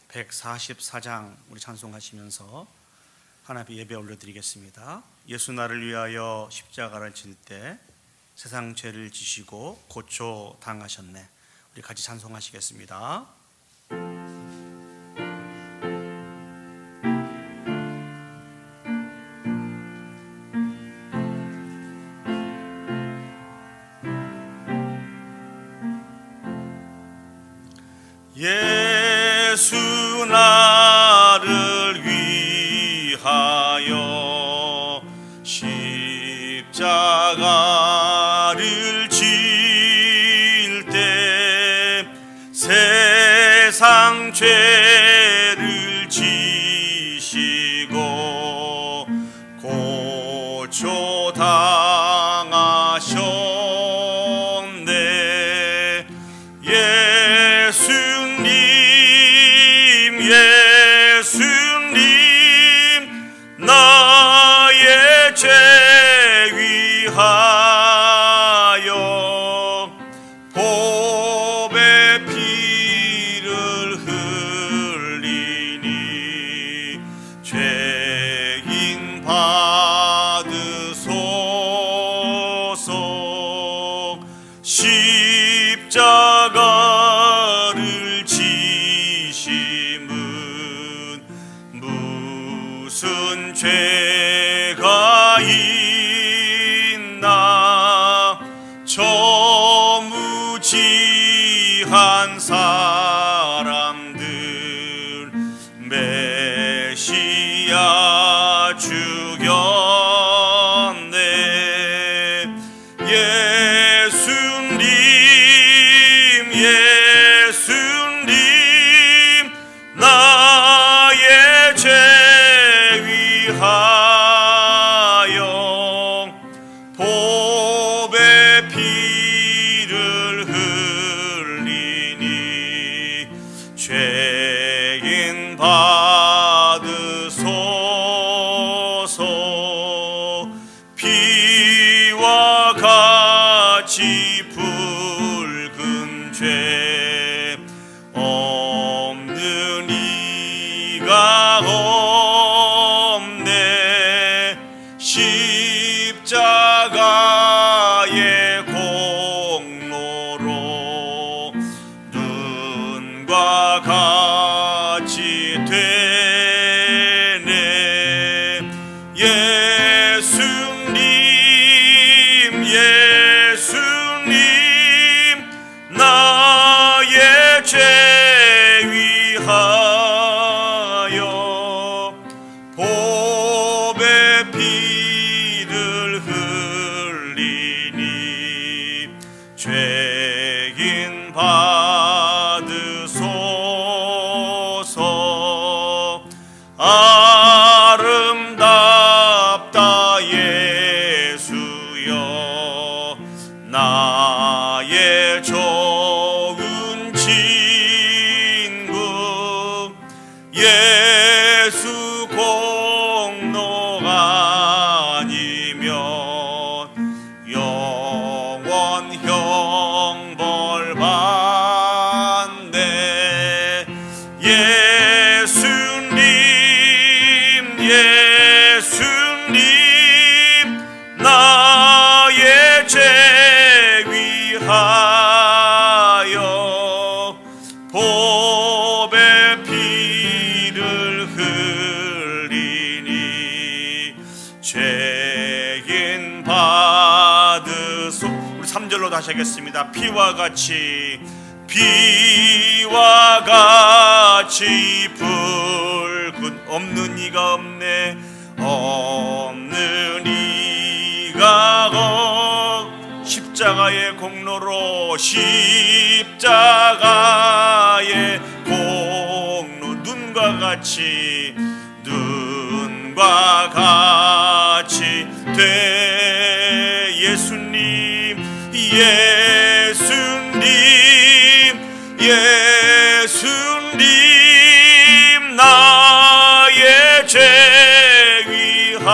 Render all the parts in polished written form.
144장 우리 찬송하시면서 하나님 예배 올려드리겠습니다. 예수 나를 위하여 십자가를 질 때 세상 죄를 지시고 고초 당하셨네. 우리 같이 찬송하시겠습니다. 예수 나를 위하여 십자가를 질 때 세상 죄를 지시고 고초 당하셨네. 예수님 나의 죄 위하여 보배 피를 흘리니 죄인 받으소서. 십자가를 지심은 무슨 죄가 있나. 저무지한 사람들 메시아 죽였네. 예수님 나의 죄 위하여 보배 피를 흘리니 죄인 받으소서. 피와 같이 붉은 죄 없는 이가 없네. 십자가의 공로로 눈과 같이 되네. 예수님 나의 죄 위하여 보배 피를 흘리니 죄인 받으소서. 아름답다 예수여 나의 좋은 친구. 예수 공로가 아니면 영원 형벌 받네. 예수님 나의 죄 위하여 보배 피를 흘리니 죄인 받으소. 우리 3절로 다시 하겠습니다. 피와 같이 붉은 없는 이가 없네. 없는 이가 십자가의 공로로 십자가의 공로 눈과 같이 돼. 예수님 나의 죄 위하여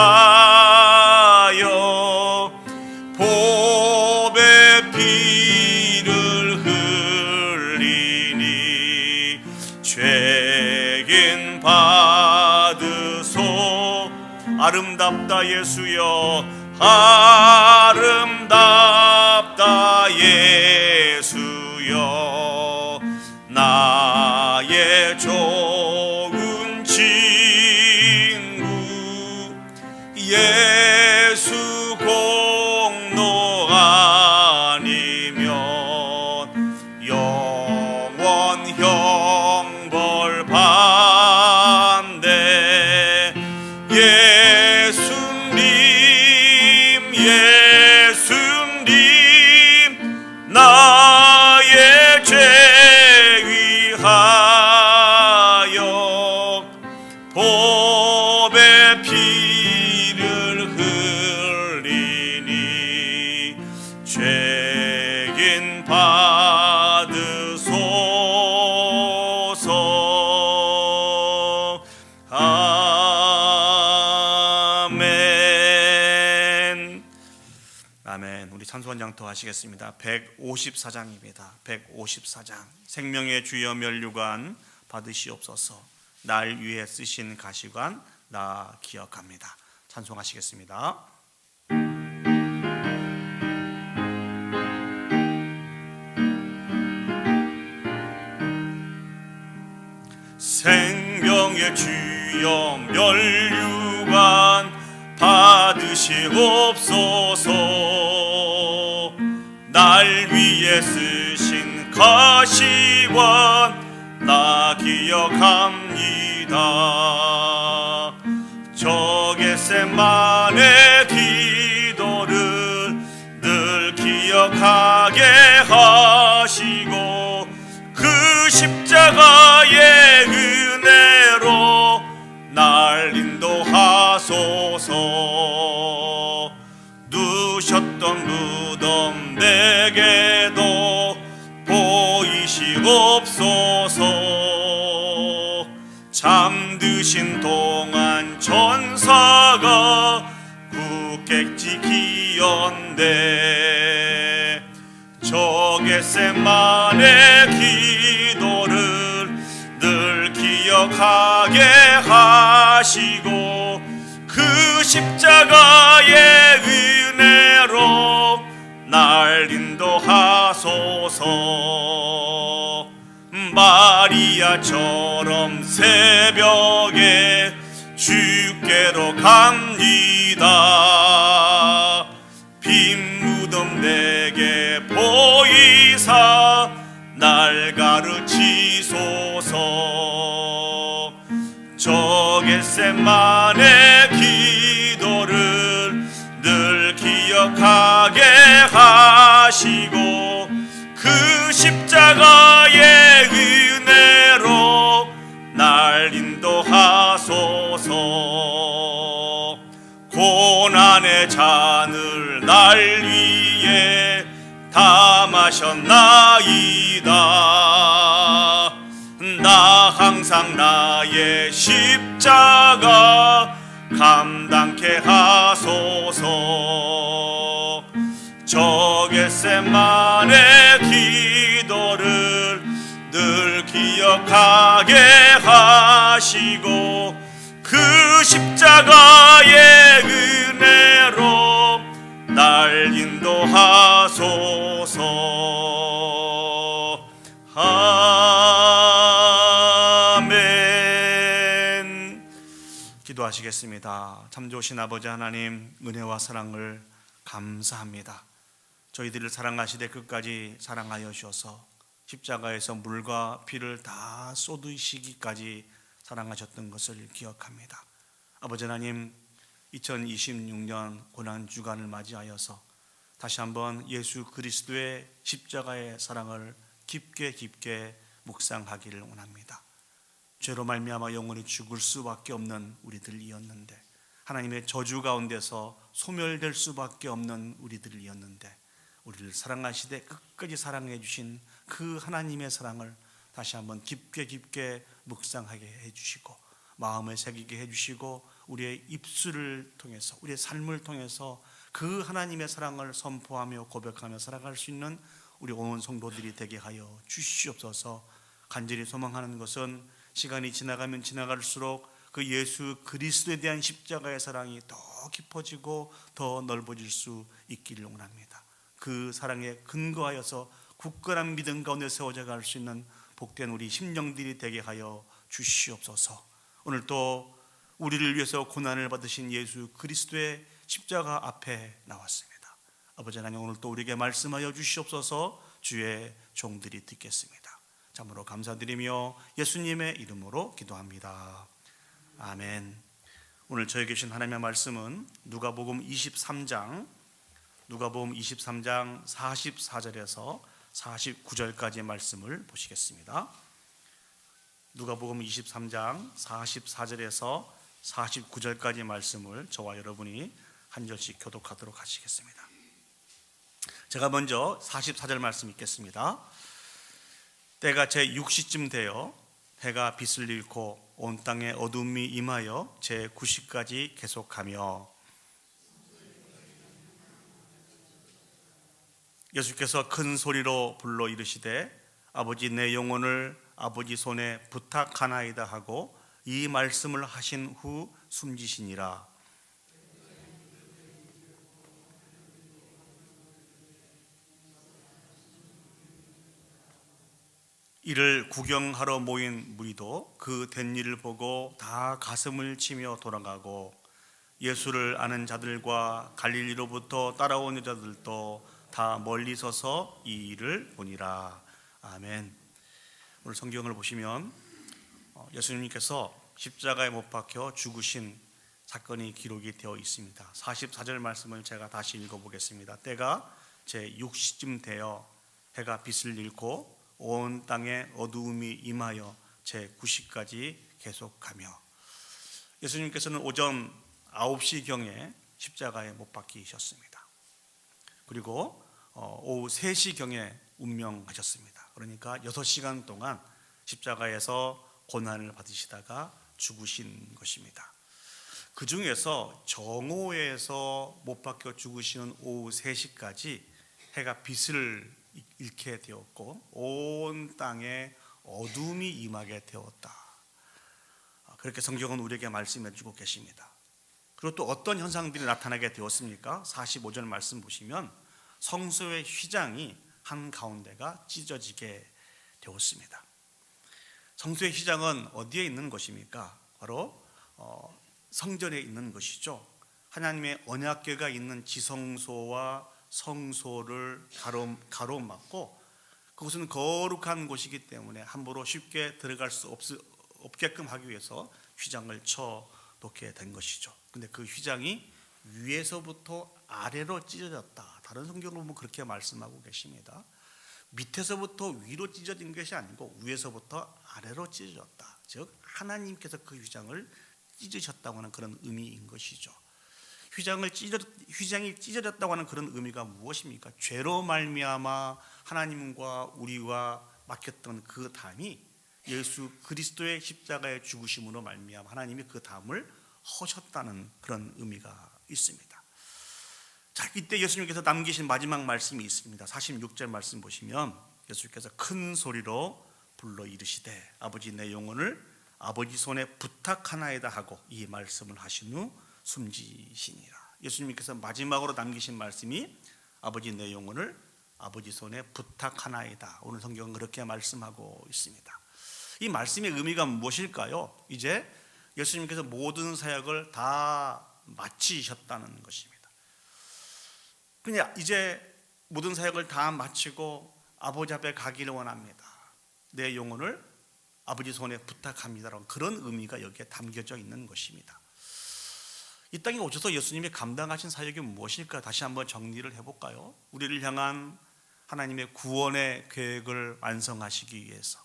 보배 피를 흘리니 죄인 받으소. 아름답다 예수여, 아름답다 예수여. 나의 좋은 친구 예수 공로 아니면 영원 형벌 받네. 예수님 나의 죄 위하여 보배 피를 흘리니 죄인 받으소서. 아멘. 아멘. 우리 찬송원장도 하시겠습니다. 154장입니다. 154장. 생명의 주여 면류관 받으시옵소서. 날 위해 쓰신 가시관 나 기억합니다. 찬송하시겠습니다. 생명의 주여 면류관 받으시옵소서. 날 위해 쓰신 가시관 나 기억합니다. 저 겟세마네 기도를 늘 기억하게 하시고 그 십자가의 은혜로 날 인도하소서. 누셨던 무덤 내게도 보이시옵소서. 잠드신 동안 천사가 굳게 지키었네. 저 겟세마네 기도를 늘 기억하게 하시고 그 십자가의 은혜로 날 인도하소서. 마리아처럼 새벽에 주께로 갑니다. 빈 무덤 내게 보이사 날 가르치소서. 저 겟세마네 기도를 늘 기억하게 하시고 그 십자가의 은혜로 날 인도하소서. 고난의 잔을 날 위에 다 마셨나이다. 나 항상 나의 십자가 감당케 하소서. 저 겟세마네 기도를 늘 기억하게 하시고 그 십자가의 은혜로 날 인도하소서. 아멘. 기도하시겠습니다. 참 좋으신 아버지 하나님, 은혜와 사랑을 감사합니다. 저희들을 사랑하시되 끝까지 사랑하여 주셔서 십자가에서 물과 피를 다 쏟으시기까지 사랑하셨던 것을 기억합니다. 아버지 하나님, 2026년 고난주간을 맞이하여서 다시 한번 예수 그리스도의 십자가의 사랑을 깊게 묵상하기를 원합니다. 죄로 말미암아 영원히 죽을 수밖에 없는 우리들이었는데, 하나님의 저주 가운데서 소멸될 수밖에 없는 우리들이었는데, 우리를 사랑하시되 끝까지 사랑해 주신 그 하나님의 사랑을 다시 한번 깊게 묵상하게 해주시고 마음에 새기게 해주시고 우리의 입술을 통해서, 우리의 삶을 통해서 그 하나님의 사랑을 선포하며 고백하며 살아갈 수 있는 우리 온 성도들이 되게 하여 주시옵소서. 간절히 소망하는 것은 시간이 지나가면 지나갈수록 그 예수 그리스도에 대한 십자가의 사랑이 더 깊어지고 더 넓어질 수 있기를 원합니다. 그 사랑에 근거하여서 굳건한 믿음 가운데 세워져 갈 수 있는 복된 우리 심령들이 되게 하여 주시옵소서. 오늘 또 우리를 위해서 고난을 받으신 예수 그리스도의 십자가 앞에 나왔습니다. 아버지 하나님, 오늘 또 우리에게 말씀하여 주시옵소서. 주의 종들이 듣겠습니다. 참으로 감사드리며 예수님의 이름으로 기도합니다. 아멘. 오늘 저에게 주신 하나님의 말씀은 누가복음 23장 44절에서 49절까지의 말씀을 보시겠습니다. 누가복음 23장 44절에서 49절까지의 말씀을 저와 여러분이 한 절씩 교독하도록 하시겠습니다. 제가 먼저 44절 말씀 읽겠습니다. 때가 제 6시쯤 되어 해가 빛을 잃고 온 땅에 어둠이 임하여 제 9시까지 계속하며, 예수께서 큰 소리로 불러 이르시되 아버지 내 영혼을 아버지 손에 부탁하나이다 하고 이 말씀을 하신 후 숨지시니라. 이를 구경하러 모인 무리도 그 된 일을 보고 다 가슴을 치며 돌아가고, 예수를 아는 자들과 갈릴리로부터 따라온 여자들도 다 멀리 서서 이 일을 보니라. 아멘. 오늘 성경을 보시면 예수님께서 십자가에 못 박혀 죽으신 사건이 기록이 되어 있습니다. 44절 말씀을 제가 다시 읽어보겠습니다. 때가 제 6시쯤 되어 해가 빛을 잃고 온 땅에 어두움이 임하여 제 9시까지 계속가며, 예수님께서는 오전 9시경에 십자가에 못 박히셨습니다. 그리고 오후 3시경에 운명하셨습니다. 그러니까 6시간 동안 십자가에서 고난을 받으시다가 죽으신 것입니다. 그 중에서 정오에서 못 박혀 죽으시는 오후 3시까지 해가 빛을 잃게 되었고 온 땅에 어둠이 임하게 되었다. 그렇게 성경은 우리에게 말씀해 주고 계십니다. 그리고 또 어떤 현상들이 나타나게 되었습니까? 45절 말씀 보시면 성소의 휘장이 한가운데가 찢어지게 되었습니다. 성소의 휘장은 어디에 있는 것입니까? 바로 성전에 있는 것이죠. 하나님의 언약궤가 있는 지성소와 성소를 가로막고, 그것은 거룩한 곳이기 때문에 함부로 쉽게 들어갈 수 없게끔 하기 위해서 휘장을 쳐 놓게 된 것이죠. 근데 그 휘장이 위에서부터 아래로 찢어졌다. 다른 성경을 보면 그렇게 말씀하고 계십니다. 밑에서부터 위로 찢어진 것이 아니고 위에서부터 아래로 찢어졌다. 즉 하나님께서 그 휘장을 찢으셨다고 하는 그런 의미인 것이죠. 휘장이 찢어졌다고 하는 그런 의미가 무엇입니까? 죄로 말미암아 하나님과 우리와 막혔던 그 담이 예수 그리스도의 십자가의 죽으심으로 말미암아 하나님이 그 담을 허셨다는 그런 의미가 있습니다. 자, 이때 예수님께서 남기신 마지막 말씀이 있습니다. 46절 말씀 보시면 예수께서 큰 소리로 불러 이르시되 아버지 내 영혼을 아버지 손에 부탁하나이다 하고 이 말씀을 하신 후 숨지시니라. 예수님께서 마지막으로 남기신 말씀이 아버지 내 영혼을 아버지 손에 부탁하나이다. 오늘 성경은 그렇게 말씀하고 있습니다. 이 말씀의 의미가 무엇일까요? 이제 예수님께서 모든 사역을 다 마치셨다는 것입니다. 그냥 이제 모든 사역을 다 마치고 아버지 앞에 가기를 원합니다. 내 영혼을 아버지 손에 부탁합니다라는 그런 의미가 여기에 담겨져 있는 것입니다. 이 땅에 오셔서 예수님이 감당하신 사역이 무엇일까? 다시 한번 정리를 해볼까요? 우리를 향한 하나님의 구원의 계획을 완성하시기 위해서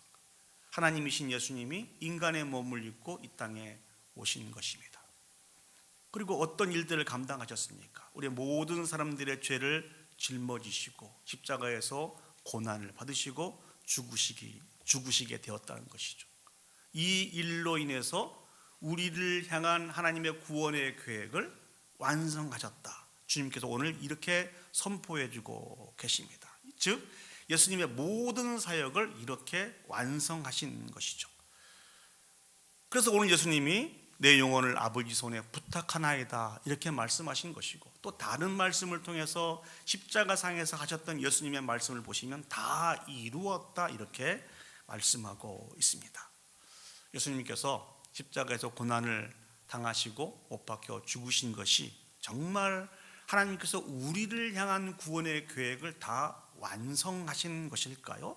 하나님이신 예수님이 인간의 몸을 입고 이 땅에 오신 것입니다. 그리고 어떤 일들을 감당하셨습니까? 우리 모든 사람들의 죄를 짊어지시고 십자가에서 고난을 받으시고 죽으시게 되었다는 것이죠. 이 일로 인해서 우리를 향한 하나님의 구원의 계획을 완성하셨다. 주님께서 오늘 이렇게 선포해 주고 계십니다. 즉 예수님의 모든 사역을 이렇게 완성하신 것이죠. 그래서 오늘 예수님이 내 영혼을 아버지 손에 부탁하나이다 이렇게 말씀하신 것이고, 또 다른 말씀을 통해서 십자가상에서 하셨던 예수님의 말씀을 보시면 다 이루었다 이렇게 말씀하고 있습니다. 예수님께서 십자가에서 고난을 당하시고 못 박혀 죽으신 것이 정말 하나님께서 우리를 향한 구원의 계획을 다 완성하신 것일까요?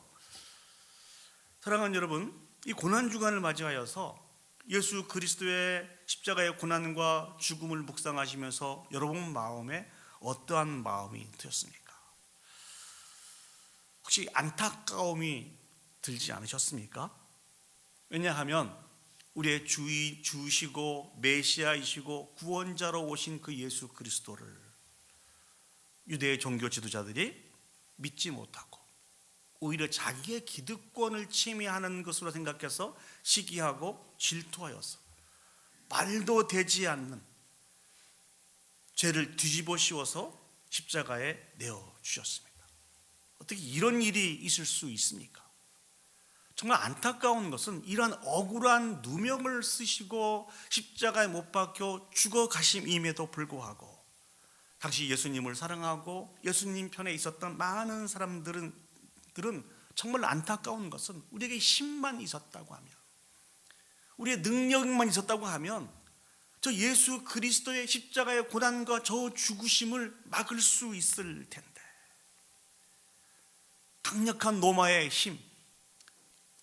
사랑하는 여러분, 이 고난주간을 맞이하여서 예수 그리스도의 십자가의 고난과 죽음을 묵상하시면서 여러분 마음에 어떠한 마음이 드셨습니까? 혹시 안타까움이 들지 않으셨습니까? 왜냐하면 우리의 주이시고 메시아이시고 구원자로 오신 그 예수 그리스도를 유대의 종교 지도자들이 믿지 못하고 오히려 자기의 기득권을 침해하는 것으로 생각해서 시기하고 질투하여서 말도 되지 않는 죄를 뒤집어 씌워서 십자가에 내어주셨습니다. 어떻게 이런 일이 있을 수 있습니까? 정말 안타까운 것은 이러한 억울한 누명을 쓰시고 십자가에 못 박혀 죽어가심임에도 불구하고 당시 예수님을 사랑하고 예수님 편에 있었던 많은 사람들은 정말 안타까운 것은 우리에게 힘만 있었다고 하면, 우리의 능력만 있었다고 하면 저 예수 그리스도의 십자가의 고난과 저 죽으심을 막을 수 있을 텐데, 강력한 로마의 힘,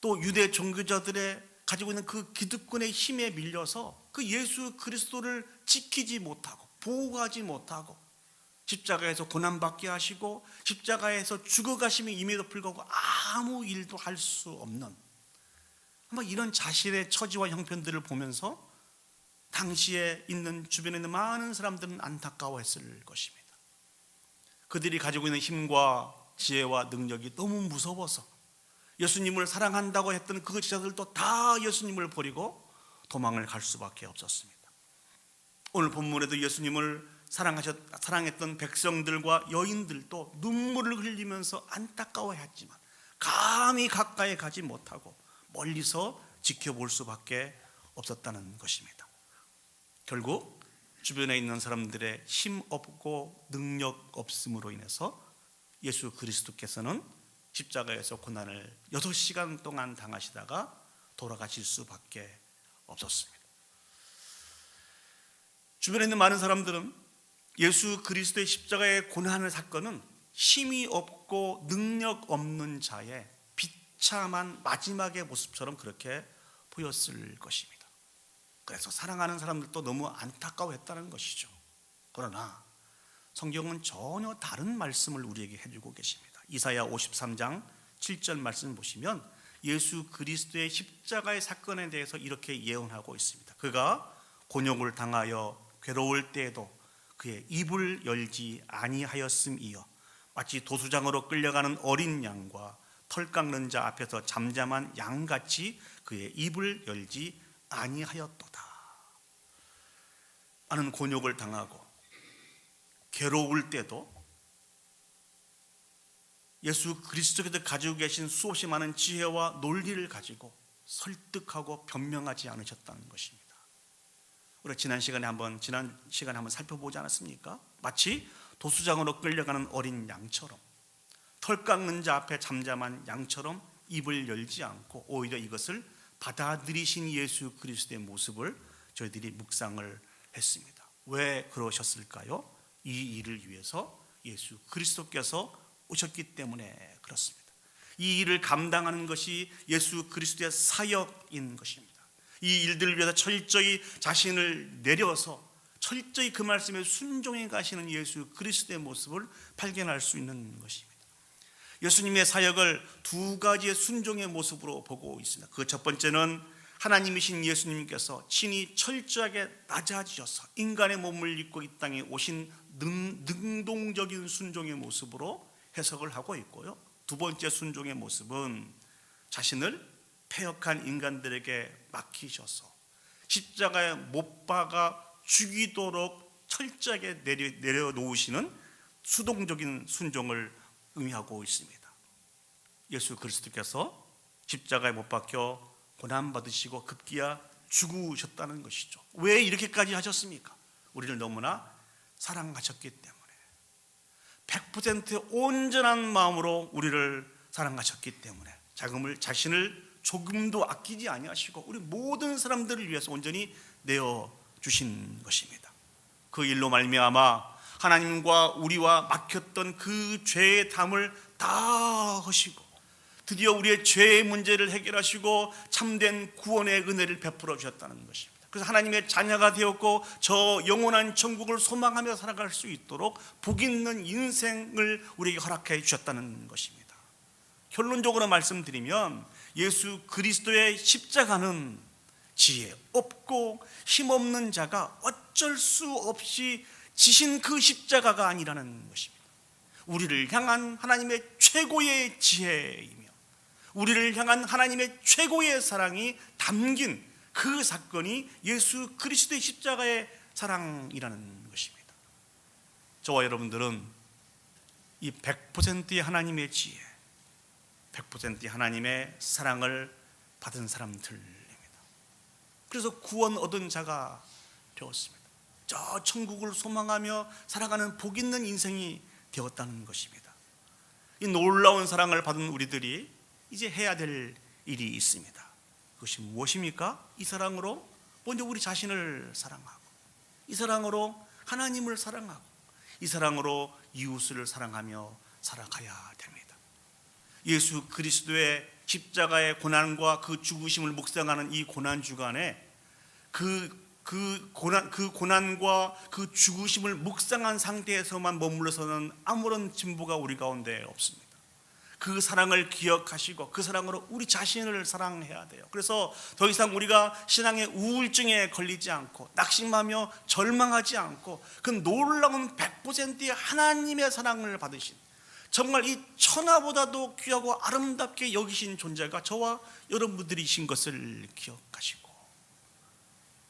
또 유대 종교자들의 가지고 있는 그 기득권의 힘에 밀려서 그 예수 그리스도를 지키지 못하고 보호하지 못하고 십자가에서 고난받게 하시고 십자가에서 죽어가심이 임에도 불구하고 아무 일도 할 수 없는, 아마 이런 자신의 처지와 형편들을 보면서 당시에 있는 주변에 있는 많은 사람들은 안타까워했을 것입니다. 그들이 가지고 있는 힘과 지혜와 능력이 너무 무서워서 예수님을 사랑한다고 했던 그 제자들도 다 예수님을 버리고 도망을 갈 수밖에 없었습니다. 오늘 본문에도 예수님을 사랑했던 백성들과 여인들도 눈물을 흘리면서 안타까워했지만 감히 가까이 가지 못하고 멀리서 지켜볼 수밖에 없었다는 것입니다. 결국 주변에 있는 사람들의 힘 없고 능력 없음으로 인해서 예수 그리스도께서는 십자가에서 고난을 6시간 동안 당하시다가 돌아가실 수밖에 없었습니다. 주변에 있는 많은 사람들은 예수 그리스도의 십자가의 고난의 사건은 힘이 없고 능력 없는 자의 비참한 마지막의 모습처럼 그렇게 보였을 것입니다. 그래서 사랑하는 사람들도 너무 안타까워했다는 것이죠. 그러나 성경은 전혀 다른 말씀을 우리에게 해주고 계십니다. 이사야 53장 7절 말씀 보시면 예수 그리스도의 십자가의 사건에 대해서 이렇게 예언하고 있습니다. 그가 곤욕을 당하여 괴로울 때에도 그의 입을 열지 아니하였음이여 마치 도수장으로 끌려가는 어린 양과 털 깎는 자 앞에서 잠잠한 양같이 그의 입을 열지 아니하였도다. 나는 곤욕을 당하고 괴로울 때도 예수 그리스도께서 가지고 계신 수없이 많은 지혜와 논리를 가지고 설득하고 변명하지 않으셨다는 것입니다. 우리 지난 시간에 한번 살펴보지 않았습니까? 마치 도수장으로 끌려가는 어린 양처럼, 털 깎는 자 앞에 잠잠한 양처럼 입을 열지 않고 오히려 이것을 받아들이신 예수 그리스도의 모습을 저희들이 묵상을 했습니다. 왜 그러셨을까요? 이 일을 위해서 예수 그리스도께서 오셨기 때문에 그렇습니다. 이 일을 감당하는 것이 예수 그리스도의 사역인 것입니다. 이 일들을 위해서 철저히 자신을 내려서 철저히 그 말씀에 순종해 가시는 예수 그리스도의 모습을 발견할 수 있는 것입니다. 예수님의 사역을 두 가지의 순종의 모습으로 보고 있습니다. 그 첫 번째는 하나님이신 예수님께서 친히 철저하게 낮아지셔서 인간의 몸을 입고 이 땅에 오신 능동적인 순종의 모습으로 해석을 하고 있고요. 두 번째 순종의 모습은 자신을 패역한 인간들에게 맡기셔서 십자가에 못 박아 죽이도록 철저하게 내려놓으시는 수동적인 순종을 의미하고 있습니다. 예수 그리스도께서 십자가에 못 박혀 고난받으시고 급기야 죽으셨다는 것이죠. 왜 이렇게까지 하셨습니까? 우리를 너무나 사랑하셨기 때문에, 100% 온전한 마음으로 우리를 사랑하셨기 때문에 자신을 조금도 아끼지 아니하시고 우리 모든 사람들을 위해서 온전히 내어주신 것입니다. 그 일로 말미암아 하나님과 우리와 막혔던 그 죄의 담을 다 하시고 드디어 우리의 죄의 문제를 해결하시고 참된 구원의 은혜를 베풀어 주셨다는 것입니다. 그래서 하나님의 자녀가 되었고 저 영원한 천국을 소망하며 살아갈 수 있도록 복 있는 인생을 우리에게 허락해 주셨다는 것입니다. 결론적으로 말씀드리면 예수 그리스도의 십자가는 지혜 없고 힘없는 자가 어쩔 수 없이 지신 그 십자가가 아니라는 것입니다. 우리를 향한 하나님의 최고의 지혜이며 우리를 향한 하나님의 최고의 사랑이 담긴 그 사건이 예수 그리스도의 십자가의 사랑이라는 것입니다. 저와 여러분들은 이 100%의 하나님의 지혜, 100%의 하나님의 사랑을 받은 사람들입니다. 그래서 구원 얻은 자가 되었습니다. 저 천국을 소망하며 살아가는 복 있는 인생이 되었다는 것입니다. 이 놀라운 사랑을 받은 우리들이 이제 해야 될 일이 있습니다. 그것이 무엇입니까? 이 사랑으로 먼저 우리 자신을 사랑하고, 이 사랑으로 하나님을 사랑하고, 이 사랑으로 이웃을 사랑하며 살아가야 됩니다. 예수 그리스도의 십자가의 고난과 그 죽으심을 묵상하는 이 고난 주간에 그 고난과 그 죽으심을 묵상한 상태에서만 머물러서는 아무런 진보가 우리 가운데 없습니다. 그 사랑을 기억하시고 그 사랑으로 우리 자신을 사랑해야 돼요. 그래서 더 이상 우리가 신앙의 우울증에 걸리지 않고 낙심하며 절망하지 않고 그 놀라운 100%의 하나님의 사랑을 받으신, 정말 이 천하보다도 귀하고 아름답게 여기신 존재가 저와 여러분들이신 것을 기억하시고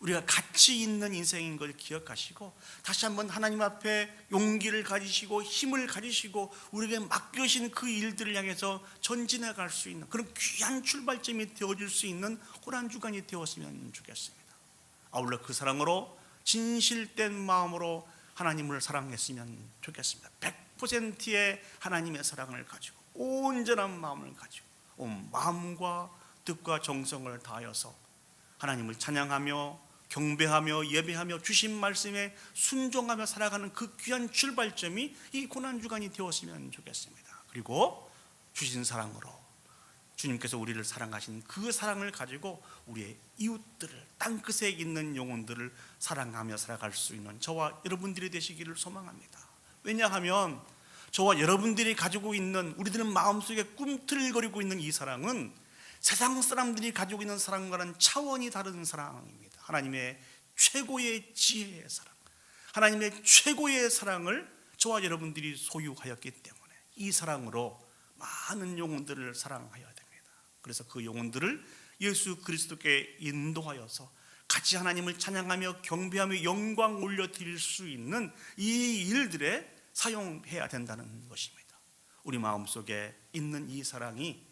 우리가 가치 있는 인생인 걸 기억하시고 다시 한번 하나님 앞에 용기를 가지시고 힘을 가지시고 우리에게 맡겨주신 그 일들을 향해서 전진해 갈 수 있는 그런 귀한 출발점이 되어줄 수 있는 고난주간이 되었으면 좋겠습니다. 아울러 그 사랑으로 진실된 마음으로 하나님을 사랑했으면 좋겠습니다. 100%의 하나님의 사랑을 가지고 온전한 마음을 가지고 온 마음과 뜻과 정성을 다하여서 하나님을 찬양하며 경배하며 예배하며 주신 말씀에 순종하며 살아가는 그 귀한 출발점이 이 고난주간이 되었으면 좋겠습니다. 그리고 주신 사랑으로 주님께서 우리를 사랑하신 그 사랑을 가지고 우리의 이웃들을, 땅끝에 있는 영혼들을 사랑하며 살아갈 수 있는 저와 여러분들이 되시기를 소망합니다. 왜냐하면 저와 여러분들이 가지고 있는, 우리들은 마음속에 꿈틀거리고 있는 이 사랑은 세상 사람들이 가지고 있는 사랑과는 차원이 다른 사랑입니다. 하나님의 최고의 지혜의 사랑, 하나님의 최고의 사랑을 저와 여러분들이 소유하였기 때문에 이 사랑으로 많은 영혼들을 사랑하여야 됩니다. 그래서 그 영혼들을 예수 그리스도께 인도하여서 같이 하나님을 찬양하며 경배하며 영광 올려드릴 수 있는 이 일들에 사용해야 된다는 것입니다. 우리 마음속에 있는 이 사랑이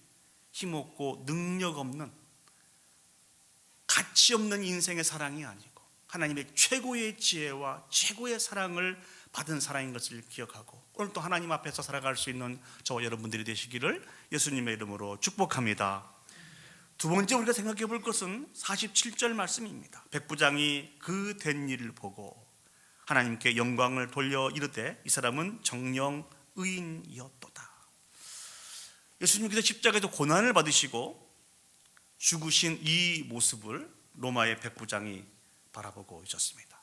힘없고 능력 없는 가치 없는 인생의 사랑이 아니고 하나님의 최고의 지혜와 최고의 사랑을 받은 사랑인 것을 기억하고 오늘 또 하나님 앞에서 살아갈 수 있는 저와 여러분들이 되시기를 예수님의 이름으로 축복합니다. 두 번째 우리가 생각해 볼 것은 47절 말씀입니다. 백부장이 그 된 일을 보고 하나님께 영광을 돌려 이르되 이 사람은 정령 의인이었도다. 예수님께서 십자가에서 고난을 받으시고 죽으신 이 모습을 로마의 백부장이 바라보고 있었습니다.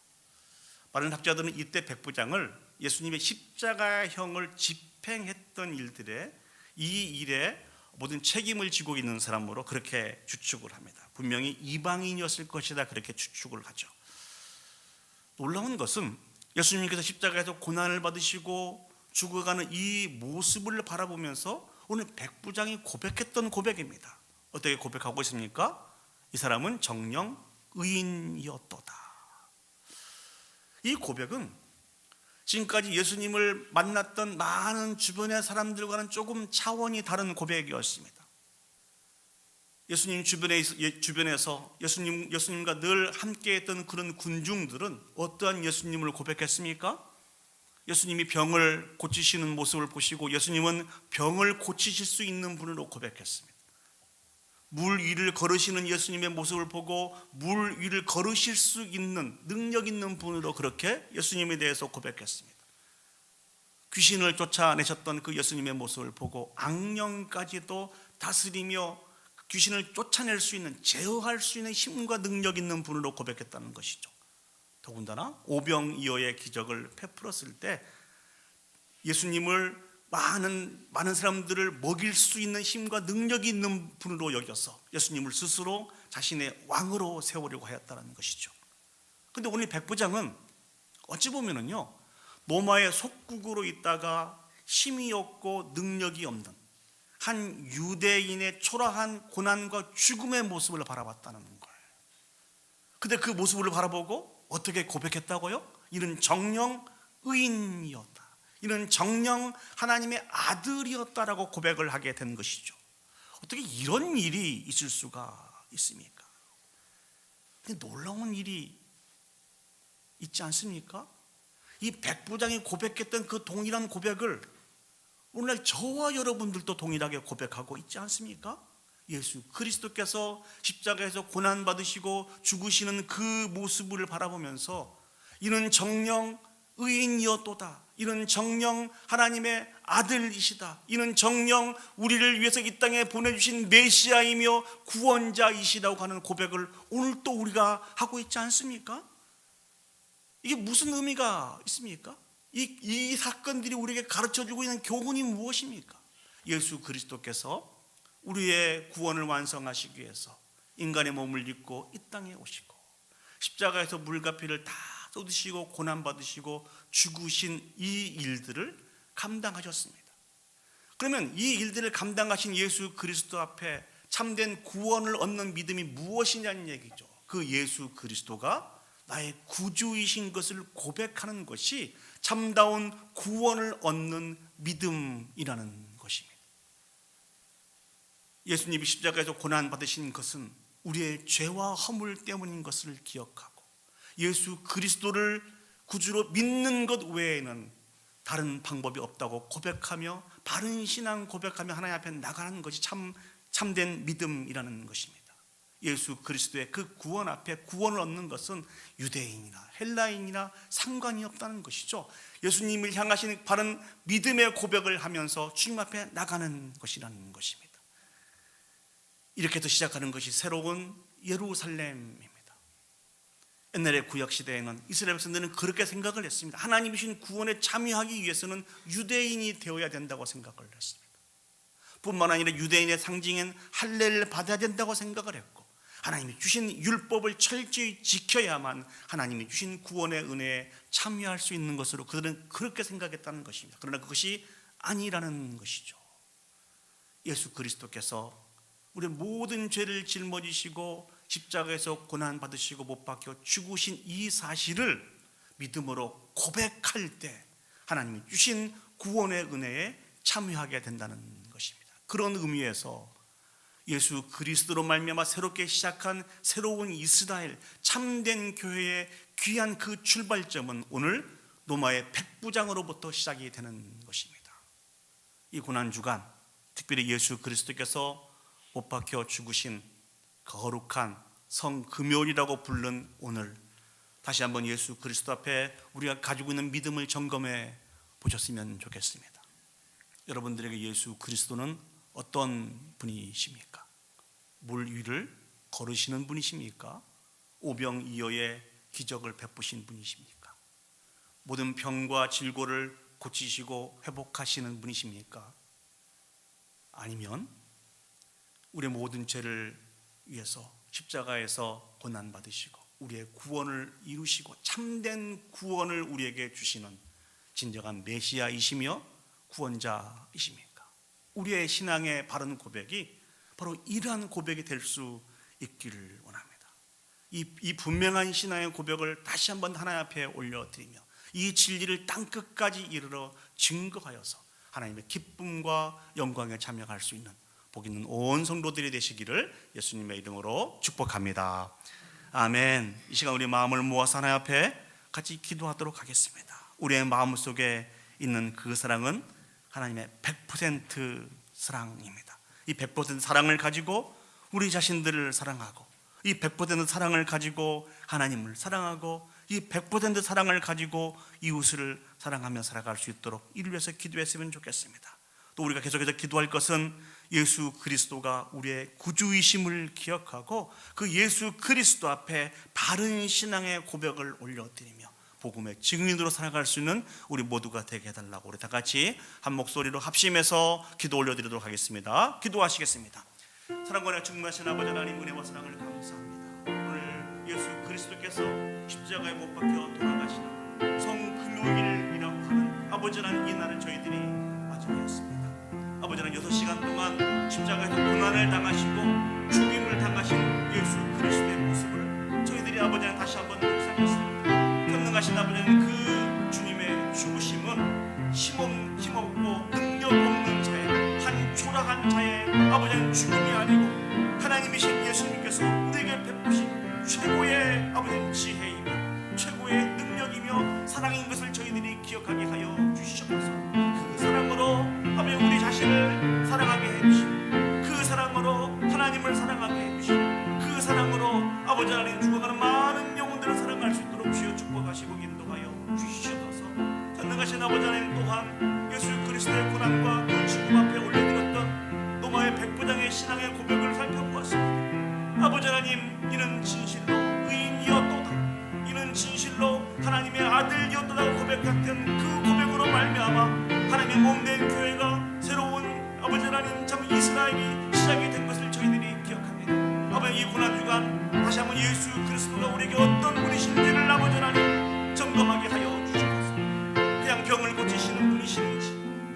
많은 학자들은 이때 백부장을 예수님의 십자가형을 집행했던 일들에 이 일에 모든 책임을 지고 있는 사람으로 그렇게 추측을 합니다. 분명히 이방인이었을 것이다 그렇게 추측을 하죠. 놀라운 것은 예수님께서 십자가에서 고난을 받으시고 죽어가는 이 모습을 바라보면서 오늘 백부장이 고백했던 고백입니다. 어떻게 고백하고 있습니까? 이 사람은 정령 의인이었도다. 이 고백은 지금까지 예수님을 만났던 많은 주변의 사람들과는 조금 차원이 다른 고백이었습니다. 예수님 주변에서 예수님과 늘 함께했던 그런 군중들은 어떠한 예수님을 고백했습니까? 예수님이 병을 고치시는 모습을 보시고 예수님은 병을 고치실 수 있는 분으로 고백했습니다. 물 위를 걸으시는 예수님의 모습을 보고 물 위를 걸으실 수 있는 능력 있는 분으로 그렇게 예수님에 대해서 고백했습니다. 귀신을 쫓아내셨던 그 예수님의 모습을 보고 악령까지도 다스리며 귀신을 쫓아낼 수 있는, 제어할 수 있는 힘과 능력 있는 분으로 고백했다는 것이죠. 더군다나 오병이어의 기적을 베풀었을 때 예수님을 많은 사람들을 먹일 수 있는 힘과 능력이 있는 분으로 여겨서 예수님을 스스로 자신의 왕으로 세우려고 하였다는 것이죠. 그런데 오늘 백부장은 어찌 보면은요, 로마의 속국으로 있다가 힘이 없고 능력이 없는 한 유대인의 초라한 고난과 죽음의 모습을 바라봤다는 거예요. 근데 그 모습을 바라보고 어떻게 고백했다고요? 이는 정녕 의인이었다, 이는 정녕 하나님의 아들이었다라고 고백을 하게 된 것이죠. 어떻게 이런 일이 있을 수가 있습니까? 근데 놀라운 일이 있지 않습니까? 이 백부장이 고백했던 그 동일한 고백을 오늘날 저와 여러분들도 동일하게 고백하고 있지 않습니까? 예수 그리스도께서 십자가에서 고난받으시고 죽으시는 그 모습을 바라보면서 이는 정녕 의인이었도다, 이는 정녕 하나님의 아들이시다, 이는 정녕 우리를 위해서 이 땅에 보내주신 메시아이며 구원자이시다고 하는 고백을 오늘 또 우리가 하고 있지 않습니까? 이게 무슨 의미가 있습니까? 이 사건들이 우리에게 가르쳐주고 있는 교훈이 무엇입니까? 예수 그리스도께서 우리의 구원을 완성하시기 위해서 인간의 몸을 입고 이 땅에 오시고 십자가에서 물과 피를 다 쏟으시고 고난받으시고 죽으신 이 일들을 감당하셨습니다. 그러면 이 일들을 감당하신 예수 그리스도 앞에 참된 구원을 얻는 믿음이 무엇이냐는 얘기죠. 그 예수 그리스도가 나의 구주이신 것을 고백하는 것이 참다운 구원을 얻는 믿음이라는 것입니다. 예수님이 십자가에서 고난받으신 것은 우리의 죄와 허물 때문인 것을 기억하고 예수 그리스도를 구주로 믿는 것 외에는 다른 방법이 없다고 고백하며 바른 신앙 고백하며 하나님 앞에 나가는 것이 참된 믿음이라는 것입니다. 예수 그리스도의 그 구원 앞에 구원을 얻는 것은 유대인이나 헬라인이나 상관이 없다는 것이죠. 예수님을 향하신 바른 믿음의 고백을 하면서 주님 앞에 나가는 것이라는 것입니다. 이렇게 해서 시작하는 것이 새로운 예루살렘입니다. 옛날의 구약시대에는 이스라엘 백성들은 그렇게 생각을 했습니다. 하나님이신 구원에 참여하기 위해서는 유대인이 되어야 된다고 생각을 했습니다. 뿐만 아니라 유대인의 상징인 할례를 받아야 된다고 생각을 했고 하나님이 주신 율법을 철저히 지켜야만 하나님이 주신 구원의 은혜에 참여할 수 있는 것으로 그들은 그렇게 생각했다는 것입니다. 그러나 그것이 아니라는 것이죠. 예수 그리스도께서 우리의 모든 죄를 짊어지시고 십자가에서 고난받으시고 못 박혀 죽으신 이 사실을 믿음으로 고백할 때 하나님이 주신 구원의 은혜에 참여하게 된다는 것입니다. 그런 의미에서 예수 그리스도로 말미암아 새롭게 시작한 새로운 이스라엘 참된 교회의 귀한 그 출발점은 오늘 로마의 백부장으로부터 시작이 되는 것입니다. 이 고난주간 특별히 예수 그리스도께서 못 박혀 죽으신 거룩한 성금요일이라고 부른 오늘 다시 한번 예수 그리스도 앞에 우리가 가지고 있는 믿음을 점검해 보셨으면 좋겠습니다. 여러분들에게 예수 그리스도는 어떤 분이십니까? 물 위를 걸으시는 분이십니까? 오병이어의 기적을 베푸신 분이십니까? 모든 병과 질고를 고치시고 회복하시는 분이십니까? 아니면 우리의 모든 죄를 위해서 십자가에서 고난받으시고 우리의 구원을 이루시고 참된 구원을 우리에게 주시는 진정한 메시아이시며 구원자이십니까? 우리의 신앙의 바른 고백이 바로 이러한 고백이 될 수 있기를 원합니다. 이 분명한 신앙의 고백을 다시 한번 하나님 앞에 올려드리며 이 진리를 땅끝까지 이르러 증거하여서 하나님의 기쁨과 영광에 참여할 수 있는 복 있는 온 성도들이 되시기를 예수님의 이름으로 축복합니다. 아멘. 이 시간 우리 마음을 모아서 하나님 앞에 같이 기도하도록 하겠습니다. 우리의 마음속에 있는 그 사랑은 하나님의 100% 사랑입니다. 이 100% 사랑을 가지고 우리 자신들을 사랑하고, 이 100% 사랑을 가지고 하나님을 사랑하고, 이 100% 사랑을 가지고 이웃을 사랑하며 살아갈 수 있도록 이를 위해서 기도했으면 좋겠습니다. 또 우리가 계속해서 기도할 것은 예수 그리스도가 우리의 구주이심을 기억하고 그 예수 그리스도 앞에 바른 신앙의 고백을 올려드리며 복음의 증인으로 살아갈 수 있는 우리 모두가 되게 해달라고 우리 다 같이 한 목소리로 합심해서 기도 올려드리도록 하겠습니다. 기도하시겠습니다. 사랑과 충만하신 아버지 하나님, 은혜와 사랑을 감사합니다. 오늘 예수 그리스도께서 십자가에 못 박혀 돌아가시는 성금요일이라고 하는 아버지 하나님, 이 날을 저희들이 맞이하였습니다. 아버지 하나님, 6시간 동안 십자가에서 고난을 당하시고 죽임을 당하신 예수 그리스도의 모습을 저희들이 아버지 하나님 다시 한번 묵상했습니다. 전능하신 아버지 하나님, 그 주님의 죽으심은 힘없고 능력 없는 자의, 한 초라한 자의 아버지 하나님 죽음이 아니고 하나님이신 예수님께서 우리에게 베푸신 최고의 아버지 하나님 지혜이며 최고의 능력이며 사랑인 것을 저희들이 기억하게 하여 주시옵소서. 그 사랑으로 아버지 우리 자신을 사랑하게 해주시고, 그 사랑으로 하나님을 사랑하게 해주시고, 그 사랑으로 아버지 하나님 죽어가는 많은 영혼들을 사랑할 수 있도록 주여 축복하시고 인도하여 주시옵소서. 전능하신 아버지 하나님, 또한 예수 그리스도의 고난과 그 죽음 앞에 올려드렸던 노마의 백부장의 신앙의 고백을 살펴보았습니다. 아버지 하나님, 이는 진실로 의인이었도다, 이는 진실로 하나님의 아들이었도다고 고백했던 그 고백으로 말미암아 하나님의 몸된 교회가 새로운 아버지 하나님 참 이스라엘이 시작이 된 것을 저희들이 기억합니다. 아버지, 이 고난주간 다시 한번 예수 그리스도가 우리에게 어떤 분이신지를 아버지 하나님 점검하게 하여 주시옵소서. 그냥 병을 고치시는 분이신지,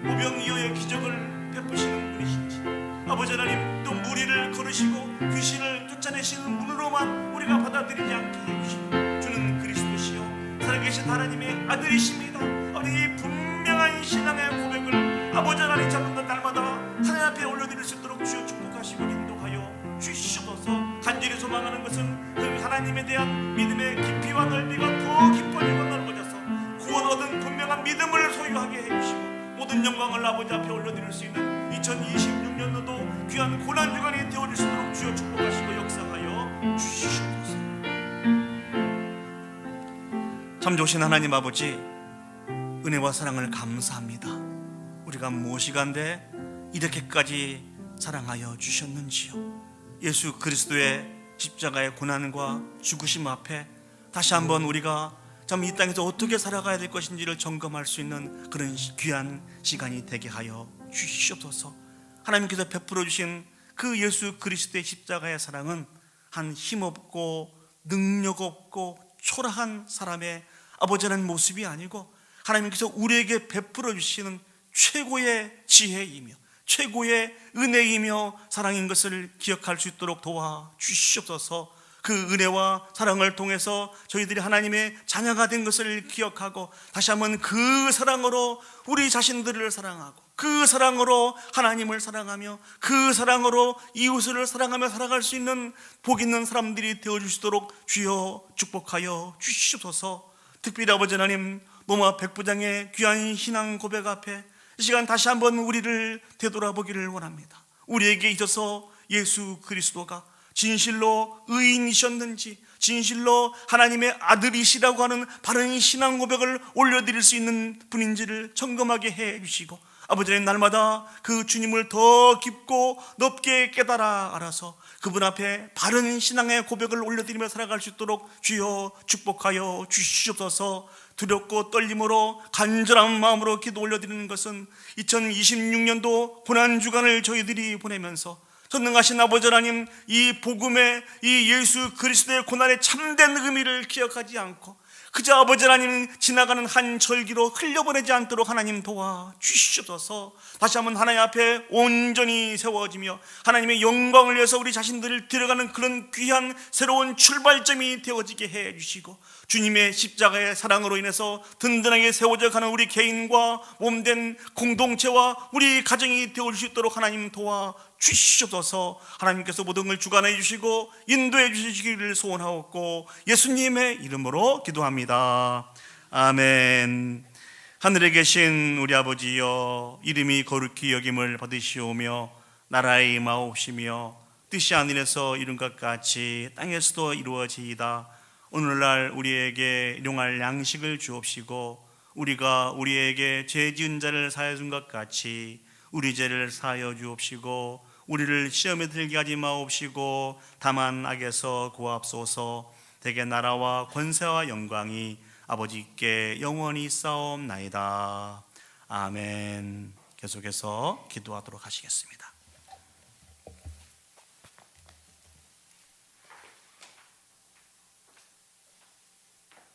오병이어의 기적을 베푸시는 분이신지, 아버지 하나님 또 무리를 걸으시고 귀신을 쫓아내시는 분으로만 우리가 받아들이지 않게 해주시고, 주는 그리스도시요 살아계신 하나님의 아들이십니다. 아버지, 이 분명한 신앙의 고백을 아버지 하나님 잡는 날마다 하나님 앞에 올려드릴 수 있도록 주여 축복하시고 인도하여 주시옵소서. 간절히 소망하는 것은 그 하나님에 대한 믿음의 깊이와 넓이가 더 깊어지고 넓어져서 구원 얻은 분명한 믿음을 소유하게 해주시고, 모든 영광을 아버지 앞에 올려드릴 수 있는 2026년도도 귀한 고난주간이 되어질 수 있도록 주여 축복하시고 역사하여 주시옵소서. 참 좋으신 하나님 아버지, 은혜와 사랑을 감사합니다. 우리가 무엇이간데 이렇게까지 사랑하여 주셨는지요. 예수 그리스도의 십자가의 고난과 죽으심 앞에 다시 한번 우리가 참 이 땅에서 어떻게 살아가야 될 것인지를 점검할 수 있는 그런 귀한 시간이 되게 하여 주시옵소서. 하나님께서 베풀어 주신 그 예수 그리스도의 십자가의 사랑은 한 힘없고 능력 없고 초라한 사람의 아버지라는 모습이 아니고 하나님께서 우리에게 베풀어 주시는 최고의 지혜이며 최고의 은혜이며 사랑인 것을 기억할 수 있도록 도와 주시옵소서. 그 은혜와 사랑을 통해서 저희들이 하나님의 자녀가 된 것을 기억하고 다시 한번 그 사랑으로 우리 자신들을 사랑하고, 그 사랑으로 하나님을 사랑하며, 그 사랑으로 이웃을 사랑하며 살아갈 수 있는 복 있는 사람들이 되어주시도록 주여 축복하여 주시옵소서. 특별히 아버지 하나님, 노마 백부장의 귀한 신앙 고백 앞에 이 시간 다시 한번 우리를 되돌아보기를 원합니다. 우리에게 있어서 예수 그리스도가 진실로 의인이셨는지, 진실로 하나님의 아들이시라고 하는 바른 신앙 고백을 올려드릴 수 있는 분인지를 점검하게 해주시고, 아버지 하나님 날마다 그 주님을 더 깊고 높게 깨달아 알아서 그분 앞에 바른 신앙의 고백을 올려드리며 살아갈 수 있도록 주여 축복하여 주시옵소서. 두렵고 떨림으로 간절한 마음으로 기도 올려드리는 것은 2026년도 고난주간을 저희들이 보내면서 전능하신 아버지 하나님, 이 복음의 이 예수 그리스도의 고난의 참된 의미를 기억하지 않고 그저 아버지 하나님 지나가는 한 절기로 흘려보내지 않도록 하나님 도와주시옵소서. 다시 한번 하나님 앞에 온전히 세워지며 하나님의 영광을 위해서 우리 자신들을 들어가는 그런 귀한 새로운 출발점이 되어지게 해주시고, 주님의 십자가의 사랑으로 인해서 든든하게 세워져 가는 우리 개인과 몸된 공동체와 우리 가정이 되어줄 수 있도록 하나님 도와주시옵소서. 하나님께서 모든 걸 주관해 주시고 인도해 주시기를 소원하옵고 예수님의 이름으로 기도합니다. 아멘. 하늘에 계신 우리 아버지여, 이름이 거룩히 여김을 받으시오며 나라의 임하옵시며 뜻이 하늘에서 이룬 것 같이 땅에서도 이루어지이다. 오늘날 우리에게 일용할 양식을 주옵시고 우리가 우리에게 죄 지은 자를 사하여 준 것 같이 우리 죄를 사하여 주옵시고 우리를 시험에 들게 하지 마옵시고 다만 악에서 구하옵소서. 대개 나라와 권세와 영광이 아버지께 영원히 있사옵나이다. 아멘. 계속해서 기도하도록 하시겠습니다.